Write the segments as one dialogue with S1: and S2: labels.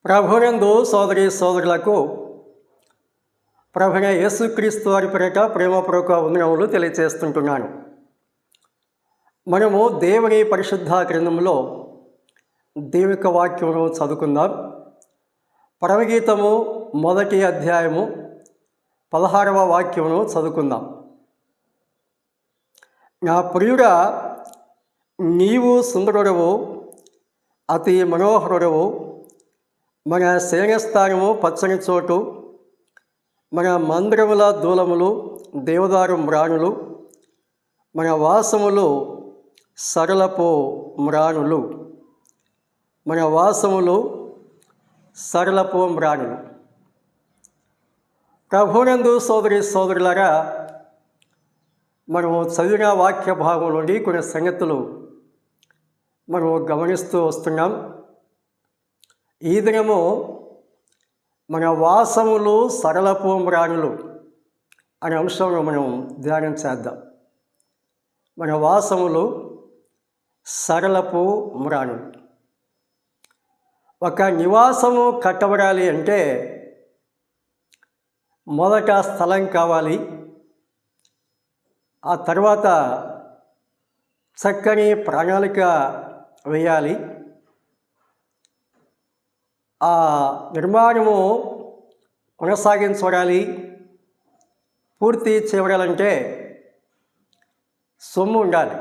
S1: ప్రభునందు సోదరి సోదరులకు ప్రభువైన యేసుక్రీస్తు వారి పేరిట ప్రేమపూర్వక వందనములు తెలియజేస్తుంటున్నాను. మనము దేవుని పరిశుద్ధ గ్రంథంలో దేవుని వాక్యమును చదువుకుందాం. పరమగీతము 1వ అధ్యాయము 16వ వాక్యమును చదువుకుందాం. నా ప్రియుడా, నీవు సుందరుడవు, అతి మనోహరుడవు. మన శయనస్థానము పచ్చని చోటు, మన మందిరముల దూలములు దేవదారు మ్రాణులు, మన వాసములు సరళపు మ్రాణులు. మన వాసములు సరళపు మ్రాణులు. ప్రభునందు సోదరి సోదరులారా, మనము చదివిన వాక్య భాగం నుండి కొన్ని సంగతులు మనము గమనిస్తూ వస్తున్నాం. ఈ దినము మన వాసములు సరళపు మ్రాణులు అనే అంశంలో మనం ధ్యానం చేద్దాం. మన వాసములు సరళపు మ్రాణులు. ఒక నివాసము కట్టబడాలి అంటే మొదట స్థలం కావాలి. ఆ తర్వాత చక్కని ప్రణాళిక వేయాలి. ఆ నిర్మాణము కొనసాగించబడాలి. పూర్తి చేయబడాలంటే సొమ్ము ఉండాలి,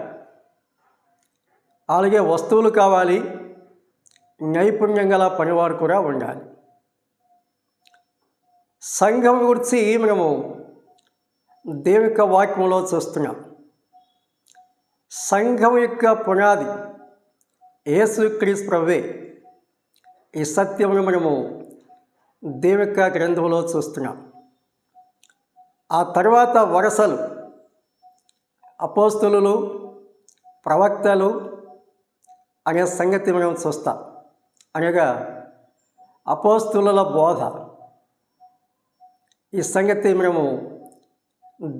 S1: అలాగే వస్తువులు కావాలి, నైపుణ్యం గల పనివారు కూడా ఉండాలి. సంఘం గురించి మనము దేవుని యొక్క వాక్యంలో చూస్తున్నాం. సంఘం యొక్క పునాది యేసుక్రీస్తు ప్రభువే. ఈ సత్యమును మనము దేవుని యొక్క గ్రంథంలో చూస్తున్నాం. ఆ తర్వాత వరసలు అపోస్తలులు, ప్రవక్తలు అనే సంగతి మనం చూస్తాం. అనగా అపోస్తలుల బోధ. ఈ సంగతి మనము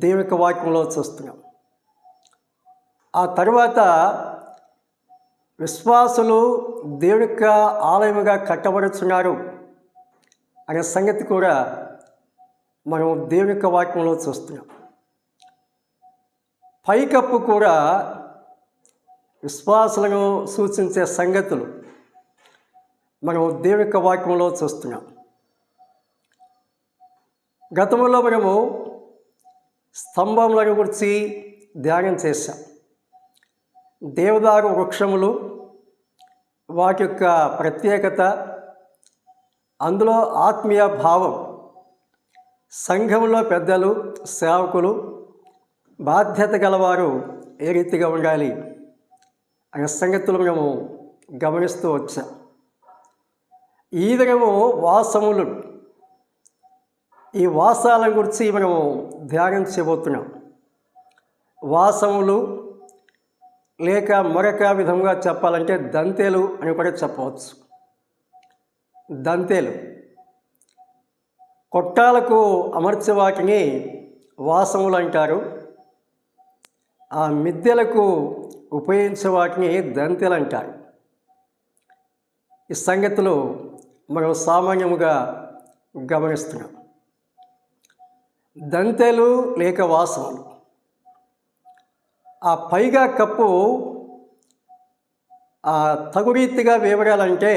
S1: దేవుని యొక్క వాక్యంలో చూస్తున్నాం. ఆ తర్వాత విశ్వాసులు దేవుని యొక్క ఆలయముగా కట్టబడుతున్నారు అనే సంగతి కూడా మనం దేవుని యొక్క వాక్యంలో చూస్తున్నాం. పైకప్పు కూడా విశ్వాసులను సూచించే సంగతులు మనం దేవుని యొక్క వాక్యంలో చూస్తున్నాం. గతంలో మనము స్తంభములను గురించి ధ్యానం చేశాం. దేవదారు వృక్షములు, వాటి యొక్క ప్రత్యేకత, అందులో ఆత్మీయ భావం, సంఘంలో పెద్దలు, సేవకులు, బాధ్యత గలవారు ఏ రీతిగా ఉండాలి అనే సంగతులు మనము గమనిస్తూ వచ్చాం. ఈ దినము వాసములు, ఈ వాసాల గురించి మనము ధ్యానం చేయబోతున్నాం. వాసములు లేక మరొక విధంగా చెప్పాలంటే దంతేలు అని కూడా చెప్పవచ్చు. దంతేలు కొట్టాలకు అమర్చే వాటిని వాసములు అంటారు. ఆ మిద్దెలకు ఉపయోగించే వాటిని దంతెలు అంటారు. ఈ సంగతులు మనం సామాన్యముగా గమనిస్తున్నాం. దంతెలు లేక వాసములు. ఆ పైగా కప్పు తగు రీతిగా వేయబడాలంటే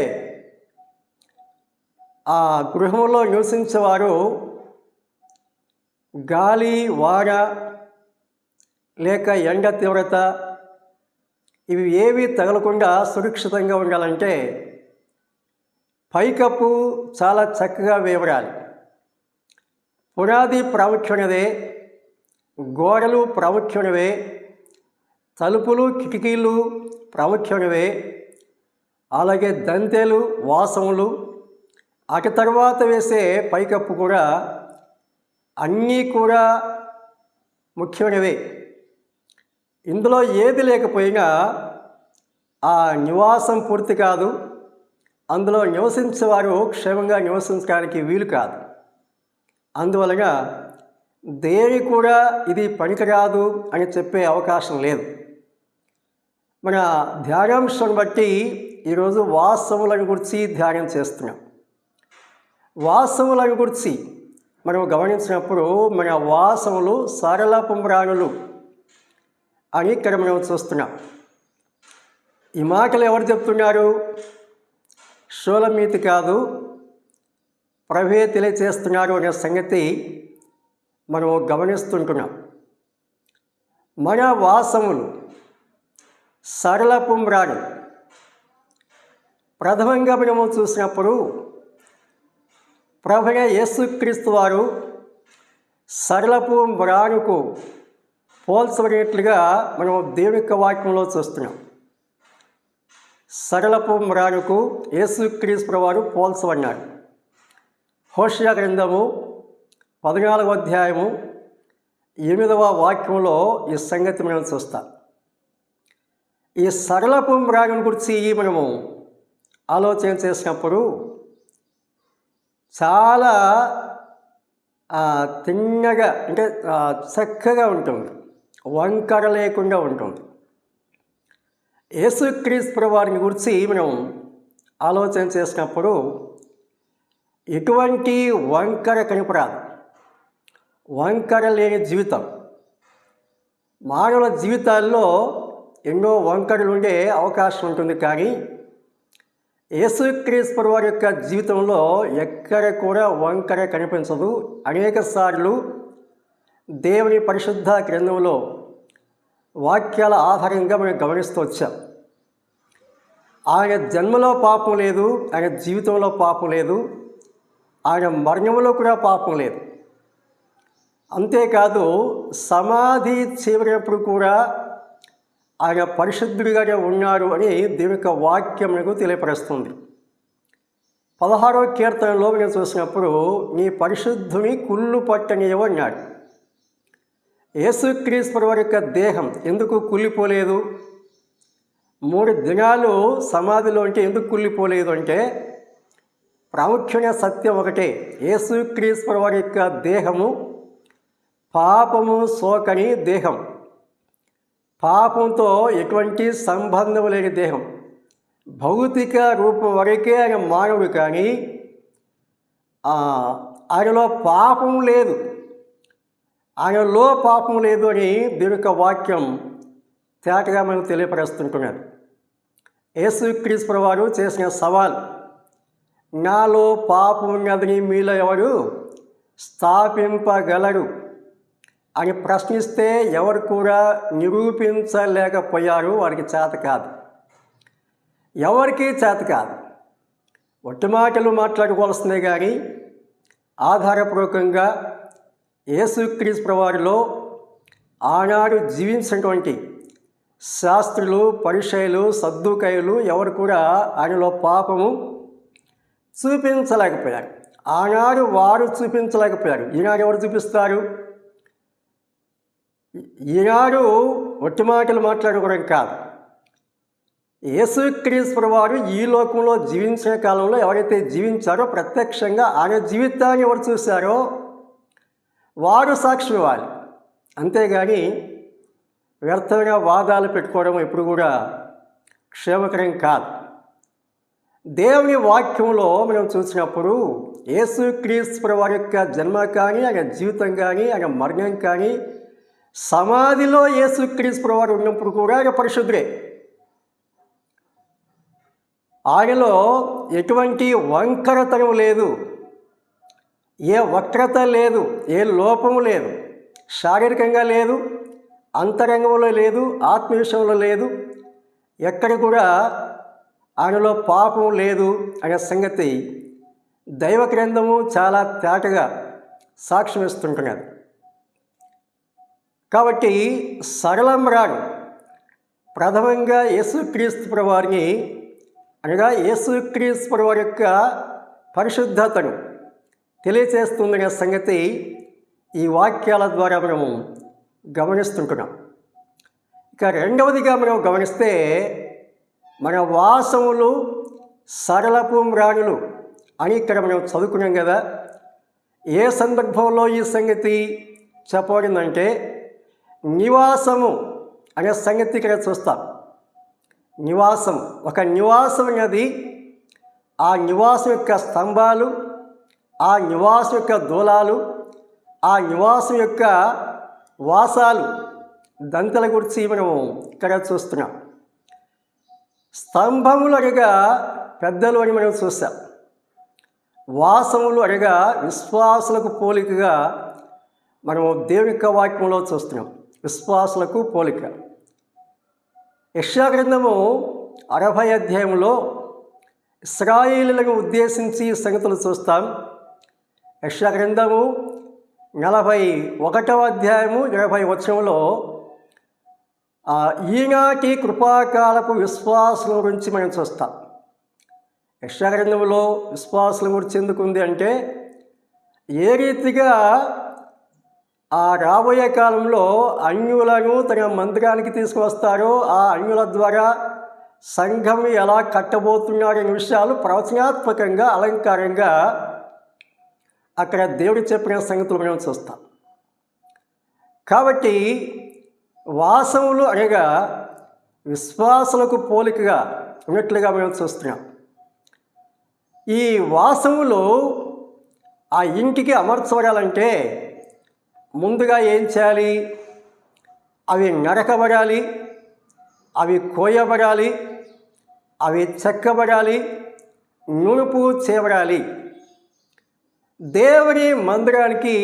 S1: ఆ గృహంలో నివసించేవారు గాలి, వాన లేక ఎండ తీవ్రత ఇవి ఏవి తగలకుండా సురక్షితంగా ఉండాలంటే పైకప్పు చాలా చక్కగా వేయబడాలి. పునాది ప్రాముఖ్యమైనదే, గోడలు ప్రాముఖ్యమైనవే, తలుపులు కిటికీలు ప్రాముఖ్యమైనవే, అలాగే దంతెలు, వాసములు, అటు తర్వాత వేసే పైకప్పు కూడా అన్నీ కూడా ముఖ్యమైనవే. ఇందులో ఏది లేకపోయినా ఆ నివాసం పూర్తి కాదు. అందులో నివసించేవారు క్షేమంగా నివసించడానికి వీలు కాదు. అందువలన దేని కూడా ఇది పనికిరాదు అని చెప్పే అవకాశం లేదు. మన ధ్యానాంశం బట్టి ఈరోజు వాస్తవులను గురించి ధ్యానం చేస్తున్నాం. వాసములను గురించి మనం గమనించినప్పుడు మన వాసములు సరళపు మ్రాణులు అని ఇక్కడ మనం చూస్తున్నాం. ఈ మాటలు ఎవరు చెప్తున్నారు? షూలమీతి కాదు, ప్రభువే తెలియచేస్తున్నారు అనే సంగతి మనం గమనిస్తుంటున్నాం. మన వాసములు సరళపు మ్రాణులు. ప్రథమంగా మనము చూసినప్పుడు ప్రభువైన యేసుక్రీస్తు వారు సరళపు మ్రాణుకు పోల్చబడినట్లుగా మనం దేవుని యొక్క వాక్యంలో చూస్తున్నాం. సరళపు మ్రాణుకు యేసుక్రీస్తు వారు పోల్చబడినారు. హోషేయ గ్రంథము 14వ అధ్యాయము 8వ వాక్యంలో ఈ సంగతి మనం చూస్తాం. ఈ సరళపు మ్రాణుని గురించి మనము ఆలోచన చేసినప్పుడు చాలా తిన్నగా, అంటే చక్కగా ఉంటుంది, వంకర లేకుండా ఉంటుంది. యేసుక్రీస్తు వారిని గురించి మనం ఆలోచన చేసినప్పుడు ఎటువంటి వంకర కనపరాదు. వంకర లేని జీవితం. మానవుల జీవితాల్లో ఎన్నో వంకరలు ఉండే అవకాశం ఉంటుంది, కానీ యేసుక్రీస్తు వారి యొక్క జీవితంలో ఎక్కడ కూడా వంకర కనిపించదు. అనేక సార్లు దేవుని పరిశుద్ధ గ్రంథంలో వాక్యాల ఆధారంగా మనం గమనిస్తూ వచ్చాం. ఆయన జన్మలో పాపం లేదు, ఆయన జీవితంలో పాపం లేదు, ఆయన మరణంలో కూడా పాపం లేదు. అంతేకాదు సమాధి చేరినప్పుడు కూడా ఆయన పరిశుద్ధుడిగానే ఉన్నారు అని దేవుని యొక్క వాక్యం మనకు తెలియపరుస్తుంది. 16వ కీర్తనలో మనం చూసినప్పుడు నీ పరిశుద్ధుని కుళ్ళు పట్టనీయవు అన్నాడు. యేసుక్రీస్తు వారి యొక్క దేహం ఎందుకు కుళ్ళిపోలేదు? 3 దినాలు సమాధిలో ఉంటే ఎందుకు కుళ్ళిపోలేదు అంటే ప్రాముఖ్యమైన సత్యం ఒకటే. యేసుక్రీస్తు వారి యొక్క దేహము పాపము సోకని దేహం, పాపంతో ఎటువంటి సంబంధం లేని దేహం. భౌతిక రూపం వరకే ఆయన మానవుడు, కానీ ఆయనలో పాపం లేదు, ఆయనలో పాపం లేదు అని దేవుని యొక్క వాక్యం తేటగా మనకు తెలియపరుస్తుంటున్నారు. యేసుక్రీస్తు వారు చేసిన సవాల్, నాలో పాపం ఉన్నదని మీలో ఎవరు స్థాపింపగలరు అని ప్రశ్నిస్తే ఎవరు కూడా నిరూపించలేకపోయారు. వారికి చేత కాదు, ఎవరికీ చేత కాదు. ఒట్టి మాటలు మాట్లాడుకోవాల్సిందే, కానీ ఆధారపూర్వకంగా యేసుక్రీస్తు వారిలో ఆనాడు జీవించినటువంటి శాస్త్రులు, పరిసయ్యులు, సద్దూకయ్యులు ఎవరు కూడా ఆయనలో పాపము చూపించలేకపోయారు. ఆనాడు వారు చూపించలేకపోయారు. ఈనాడు ఎవరు చూపిస్తారు? ఈనాడు ఒట్టి మాటలు మాట్లాడుకోవడం కాదు. యేసుక్రీస్తు వారు ఈ లోకంలో జీవించిన కాలంలో ఎవరైతే జీవించారో ప్రత్యక్షంగా ఆయన జీవితాన్ని ఎవరు చూశారో వారు సాక్షి ఇవ్వాలి. అంతేగాని వ్యర్థమైన వాదాలు పెట్టుకోవడం ఎప్పుడు కూడా క్షేమకరం కాదు. దేవుని వాక్యంలో మనం చూసినప్పుడు యేసుక్రీస్తు వారి యొక్క జన్మ కానీ, ఆయన జీవితం కానీ, ఆయన మరణం కానీ, సమాధిలో యేసుక్రీస్తు వారు ఉన్నప్పుడు కూడా ఆయన పరిశుద్ధుడే. ఆయనలో ఎటువంటి వంకరతనం లేదు, ఏ వక్రత లేదు, ఏ లోపము లేదు. శారీరకంగా లేదు, అంతరంగంలో లేదు, ఆత్మ విషయంలో లేదు. ఎక్కడ కూడా ఆయనలో పాపం లేదు అనే సంగతి దైవ గ్రంథము చాలా తేటగా సాక్ష్యం ఇస్తుంటున్నది. కాబట్టి సరళమ్రాడు ప్రథమంగా యేసుక్రీస్తు వారిని, అనగా యేసుక్రీస్తు వారి యొక్క పరిశుద్ధతను తెలియచేస్తుందనే సంగతి ఈ వాక్యాల ద్వారా మనము గమనిస్తుంటున్నాం. ఇక రెండవదిగా మనం గమనిస్తే మన వాసములు సరళపు మ్రాణులు అని ఇక్కడ మనం చదువుకున్నాం కదా. ఏ సందర్భంలో ఈ సంగతి చెప్పబడిందంటే నివాసము అనే సంగతి ఇక్కడ చూస్తాం. నివాసం, ఒక నివాసం అనేది ఆ నివాసం యొక్క స్తంభాలు, ఆ నివాసం యొక్క దూలాలు, ఆ నివాసం యొక్క వాసాలు, దంతల గురించి మనం ఇక్కడ చూస్తున్నాం. స్తంభములు అనగా పెద్దలు అని మనం చూసాం. వాసములు అనగా విశ్వాసులకు పోలికగా మనము దేవుని యొక్క వాక్యంలో చూస్తున్నాం. విశ్వాసులకు పోలిక. యెషయా గ్రంథము 60 అధ్యాయంలో ఇశ్రాయేలులను ఉద్దేశించి సంగతులు చూస్తాం. యెషయా గ్రంథము 41వ అధ్యాయము 20వ వచనంలో ఈనాటి కృపాకాలపు విశ్వాసుల గురించి మనం చూస్తాం. యెషయా గ్రంథంలో విశ్వాసుల గురించి ఎందుకు ఉంది అంటే, ఏ రీతిగా రాబోయే కాలంలో అన్యులను తన మందిరానికి తీసుకువస్తారో, ఆ అన్యుల ద్వారా సంఘం ఎలా కట్టబోతున్నారనే విషయాలు ప్రవచనాత్మకంగా, అలంకారంగా అక్కడ దేవుడు చెప్పిన సంగతులు మనం చూస్తాం. కాబట్టి వాసములు అనగా విశ్వాసులకు పోలికగా ఉన్నట్లుగా మనం చూస్తున్నాం. ఈ వాసములు ఆ ఇంటికి అమర్చబడాలంటే ముందుగా ఏం చేయాలి? అవి నరకబడాలి, అవి కోయబడాలి, అవి చెక్కబడాలి, నునుపు చేయబడాలి. దేవుని మందిరానికి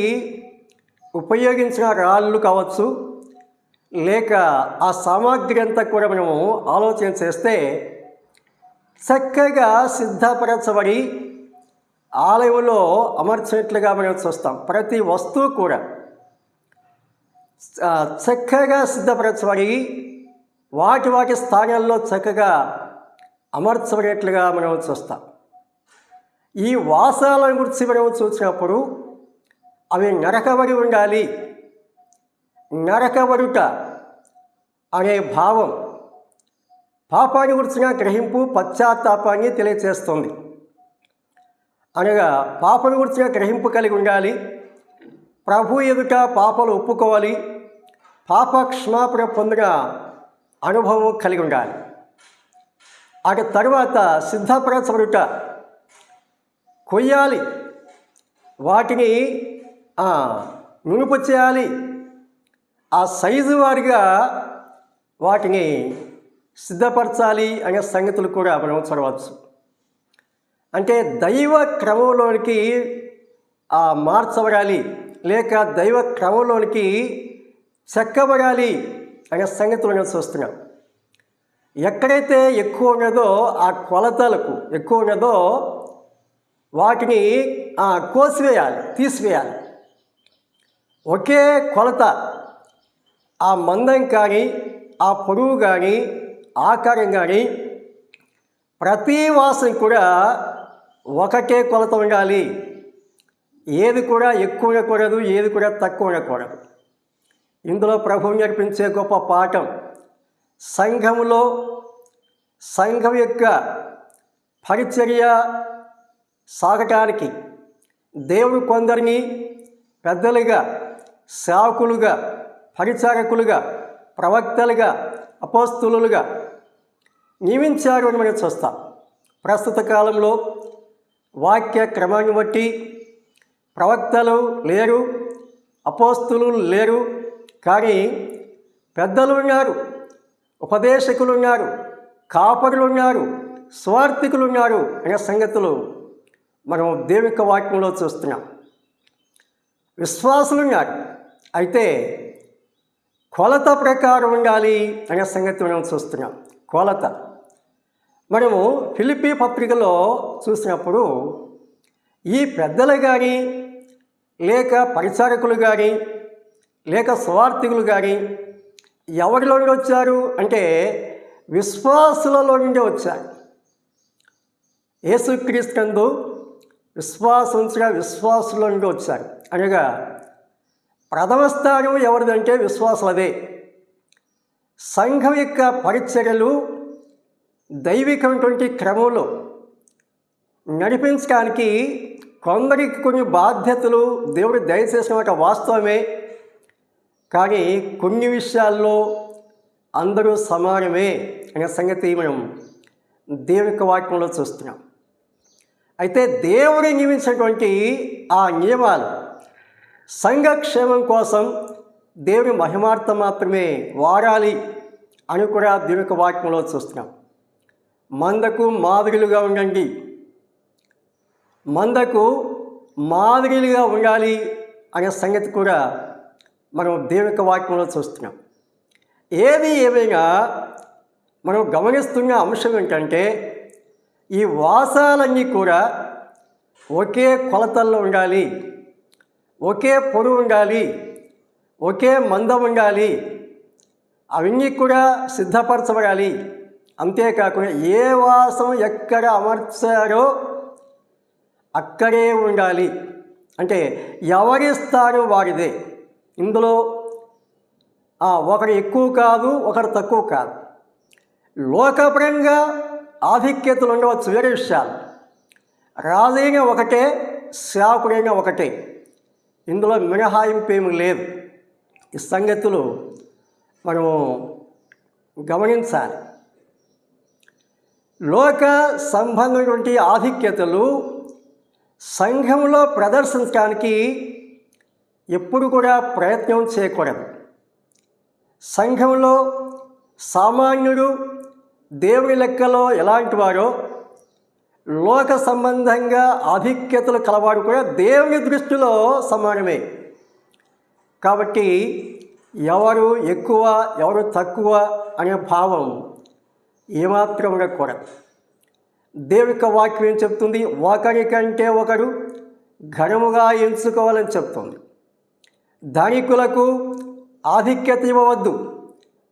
S1: ఉపయోగించిన రాళ్ళు కావచ్చు, లేక ఆ సామాగ్రి అంతా కూడా మనము ఆలోచన చేస్తే చక్కగా సిద్ధపరచబడి ఆలయంలో అమర్చినట్లుగా మనం చూస్తాం. ప్రతి వస్తువు కూడా చక్కగా సిద్ధపరచబడి వాటి స్థానాల్లో చక్కగా అమర్చబడినట్లుగా మనం చూస్తాం. ఈ వాసాల గురించి మనం చూసినప్పుడు అవి నరకబడి ఉండాలి. నరకబడుట అనే భావం పాపాన్ని గురించిన గ్రహింపు, పశ్చాత్తాపాన్ని తెలియజేస్తుంది. అనగా పాపను గురించిన గ్రహింపు కలిగి ఉండాలి. ప్రభు ఎదుట పాపాలు ఒప్పుకోవాలి. పాప క్షమాపణ పొందిన అనుభవం కలిగి ఉండాలి. అటు తర్వాత సిద్ధపరచబడుట, కొయ్యాలి, వాటిని నునుపు చేయాలి. ఆ సైజు వారిగా వాటిని సిద్ధపరచాలి అనే సంగతులు కూడా మనం చూడవచ్చు. అంటే దైవ క్రమంలోనికి మార్చబడాలి, లేక దైవ క్రమంలోనికి చెక్కబడాలి అనే సంగతులు మనం చూస్తున్నాం. ఎక్కడైతే ఎక్కువ ఉన్నదో ఆ కొలతలకు ఎక్కువ ఉన్నదో వాటిని కోసివేయాలి, తీసివేయాలి. ఒకే కొలత, ఆ మందం కానీ, ఆ పొడవు కానీ, ఆకారం కానీ, ప్రతి వాసన కూడా ఒకటే కొలత ఉండాలి. ఏది కూడా ఎక్కువ ఉండకూడదు, ఏది కూడా తక్కువ ఉండకూడదు. ఇందులో ప్రభువు నేర్పించే గొప్ప పాఠం, సంఘములో సంఘం యొక్క పరిచర్య సాగటానికి దేవుడు కొందరిని పెద్దలుగా, సేవకులుగా, పరిచారకులుగా, ప్రవక్తలుగా, అపోస్తులుగా నియమించారు అని మనం చూస్తాం. ప్రస్తుత కాలంలో వాక్య క్రమాన్ని బట్టి ప్రవక్తలు లేరు, అపోస్తులు లేరు, కానీ పెద్దలు ఉన్నారు, ఉపదేశకులు ఉన్నారు, కాపరులు ఉన్నారు, స్వార్థికులు ఉన్నారు అనే సంగతులు మనం దేవుని యొక్క వాక్యంలో చూస్తున్నాం. విశ్వాసులు ఉన్నారు, అయితే కొలత ప్రకారం ఉండాలి అనే సంగతి మనం చూస్తున్నాం. కొలత మనము ఫిలిప్పీ పత్రికలో చూసినప్పుడు ఈ పెద్దలు కానీ, లేక పరిచారకులు కానీ, లేక స్వార్థికులు కానీ ఎవరిలో నుండి వచ్చారు అంటే విశ్వాసులలో నుండి వచ్చారు. యేసుక్రీస్తునందు విశ్వాసించిన విశ్వాసుల నుండి వచ్చారు. అనగా ప్రథమ స్థానం ఎవరిదంటే విశ్వాసులదే. సంఘం యొక్క పరిచర్యలు దైవికమైనటువంటి క్రమంలో నడిపించడానికి కొందరికి కొన్ని బాధ్యతలు దేవుడు దయచేసిన ఒక వాస్తవమే. కానీ కొన్ని విషయాల్లో అందరూ సమానమే అనే సంగతి మనం దేవుని యొక్క వాక్యంలో చూస్తున్నాం. అయితే దేవుడు నియమించినటువంటి ఆ నియమాలు సంఘక్షేమం కోసం దేవుని మహిమార్థం మాత్రమే వాడాలి అని కూడా దేవుని యొక్క వాక్యంలో చూస్తున్నాం. మందకు మాదిరిలుగా ఉండండి, మందకు మాదిరిలుగా ఉండాలి అనే సంగతి కూడా మనం దేవుని యొక్క వాక్యంలో చూస్తున్నాం. ఏది ఏమైనా మనం గమనిస్తున్న అంశం ఏంటంటే ఈ వాసాలన్నీ కూడా ఒకే కొలతల్లో ఉండాలి, ఒకే పొడవు ఉండాలి, ఒకే మందం ఉండాలి, అవన్నీ కూడా సిద్ధపరచబడాలి. అంతేకాకుండా ఏ వాసం ఎక్కడ అమర్చారో అక్కడే ఉండాలి. అంటే ఎవరి స్థానం వారిదే. ఇందులో ఒకరు ఎక్కువ కాదు, ఒకరు తక్కువ కాదు. లోకపరంగా ఆధిక్యతలు ఉండవచ్చు, వేరే విషయాలు. రాజైన ఒకటే, సేవకుడైన ఒకటే. ఇందులో మినహాయింపు ఏమి లేదు. ఈ సంగతులు మనము గమనించాలి. లోక సంబంధమైనటువంటి ఆధిక్యతలు సంఘంలో ప్రదర్శించడానికి ఎప్పుడు కూడా ప్రయత్నం చేయకూడదు. సంఘంలో సామాన్యుడు దేవుని లెక్కలో ఎలాంటి వారో లోక సంబంధంగా ఆధిక్యతలు కలవాడు కూడా దేవుని దృష్టిలో సమానమే. కాబట్టి ఎవరు ఎక్కువ ఎవరు తక్కువ అనే భావం ఏమాత్రం ఉండకూడదు. దేవుని యొక్క వాక్యం ఏం చెప్తుంది? ఒకరికంటే ఒకరు ఘనముగా ఎంచుకోవాలని చెప్తుంది. ధనికులకు ఆధిక్యత ఇవ్వవద్దు,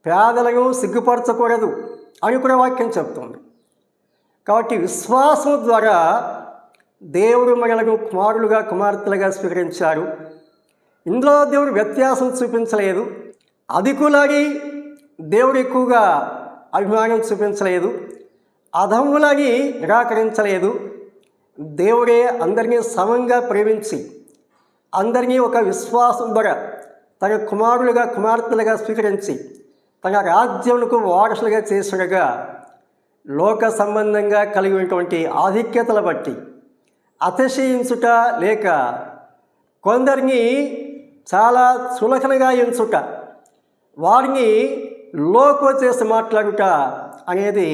S1: పేదలను సిగ్గుపరచకూడదు అని కూడా వాక్యం చెప్తుంది. కాబట్టి విశ్వాసం ద్వారా దేవుడు మనలను కుమారులుగా కుమార్తెలుగా స్వీకరించారు. ఇందులో దేవుడు వ్యత్యాసం చూపించలేదు. అధికులని దేవుడు ఎక్కువగా అభిమానం చూపించలేదు, అధములని నిరాకరించలేదు. దేవుడే అందరినీ సమంగా ప్రేమించి అందరినీ ఒక విశ్వాసం ద్వారా తన కుమారులుగా కుమార్తెలుగా స్వీకరించి తన రాజ్యములకు వారసులుగా చేస్తుండగా లోక సంబంధంగా కలిగి ఉన్నటువంటి ఆధిక్యతల బట్టి అతిశయించుట లేక కొందరిని చాలా చులకనగా ఎంచుట, వారిని లోకో చేసి మాట్లాడుట అనేది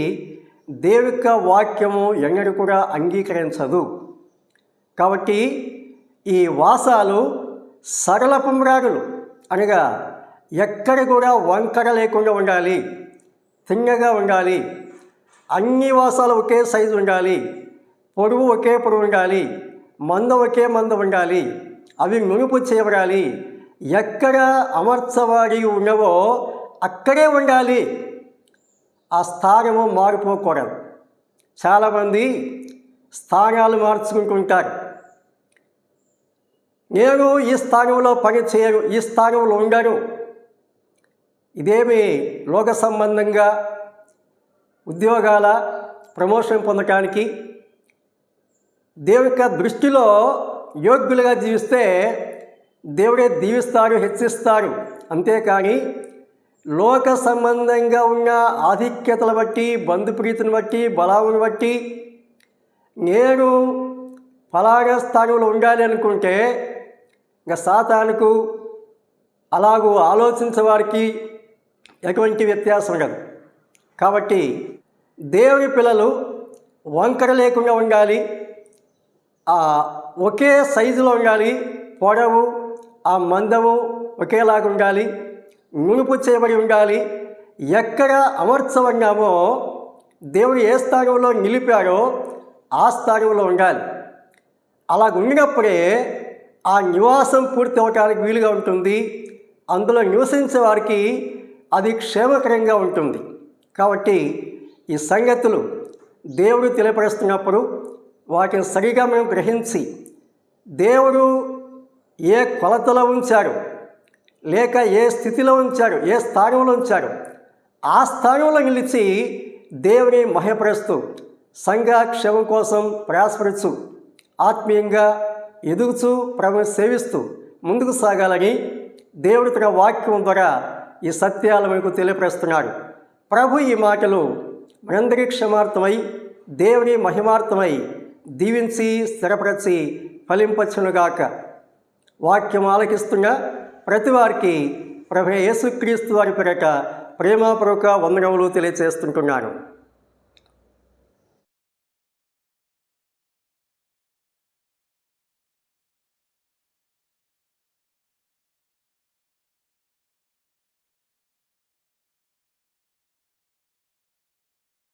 S1: దేవుని యొక్క వాక్యము ఎన్నడూ కూడా అంగీకరించదు. కాబట్టి ఈ వాసాలు సరళపుమ్రాడులు అనగా ఎక్కడ కూడా వంకర లేకుండా ఉండాలి, తిన్నగా ఉండాలి. అన్ని వాసాలు ఒకే సైజు ఉండాలి, పొడవు ఒకే పొడవు ఉండాలి, మందం ఒకే మందం ఉండాలి, అవి నునుపు చేయబడాలి. ఎక్కడ అమర్చబడి ఉన్నవో అక్కడే ఉండాలి, ఆ స్థానము మారిపోకూడదు. చాలామంది స్థానాలు మార్చుకుంటుంటారు. నేను ఈ స్థానంలో పని చేయను, ఈ స్థానంలో ఉండను. ఇదేమి లోక సంబంధంగా ఉద్యోగాల ప్రమోషన్ పొందటానికి దేవుని యొక్క దృష్టిలో యోగ్యులుగా జీవిస్తే దేవుడే దీవిస్తారు, హెచ్చిస్తారు. అంతేకాని లోక సంబంధంగా ఉన్న ఆధిక్యతలు బట్టి, బంధుప్రీతిని బట్టి, బలాన్ని బట్టి నేను ఫలానా స్థానంలో ఉండాలి అనుకుంటే ఇంకా సాతానుకు అలాగూ ఆలోచించే వారికి ఎటువంటి వ్యత్యాసం ఉండదు. కాబట్టి దేవుని పిల్లలు వంకర లేకుండా ఉండాలి, ఒకే సైజులో ఉండాలి, పొడవు ఆ మందము ఒకేలాగా ఉండాలి, నునుపు చేయబడి ఉండాలి. ఎక్కడ అమర్చబడినామో దేవుడు ఏ స్థానంలో నిలిపాడో ఆ స్థానంలో ఉండాలి. అలా ఉండినప్పుడే ఆ నివాసం పూర్తి అవటానికి వీలుగా ఉంటుంది. అందులో నివసించే వారికి అది క్షేమకరంగా ఉంటుంది. కాబట్టి ఈ సంగతులు దేవుడు తెలియపరుస్తున్నప్పుడు వాటిని సరిగా మేము గ్రహించి దేవుడు ఏ కొలతలో ఉంచారు, లేక ఏ స్థితిలో ఉంచారు, ఏ స్థానంలో ఉంచారు, ఆ స్థానంలో నిలిచి దేవుని మహిమపరుస్తూ సంఘ క్షేమం కోసం ప్రయాసపడుచు ఆత్మీయంగా ఎదుగుచూ ప్రభువుని సేవిస్తూ ముందుకు సాగాలని దేవుడు తన వాక్యం ద్వారా ఈ సత్యాలు మనకు తెలియపరుస్తున్నాడు. ప్రభు ఈ మాటలు మనందరి క్షమార్థమై దేవుని మహిమార్థమై దీవించి స్థిరపరచి ఫలింపచ్చునుగాక. వాక్యం ఆలకిస్తున్న ప్రతి వారికి ప్రభు యేసుక్రీస్తు వారి పేరిట ప్రేమపూర్వక వందనములు తెలియజేస్తుంటున్నాను.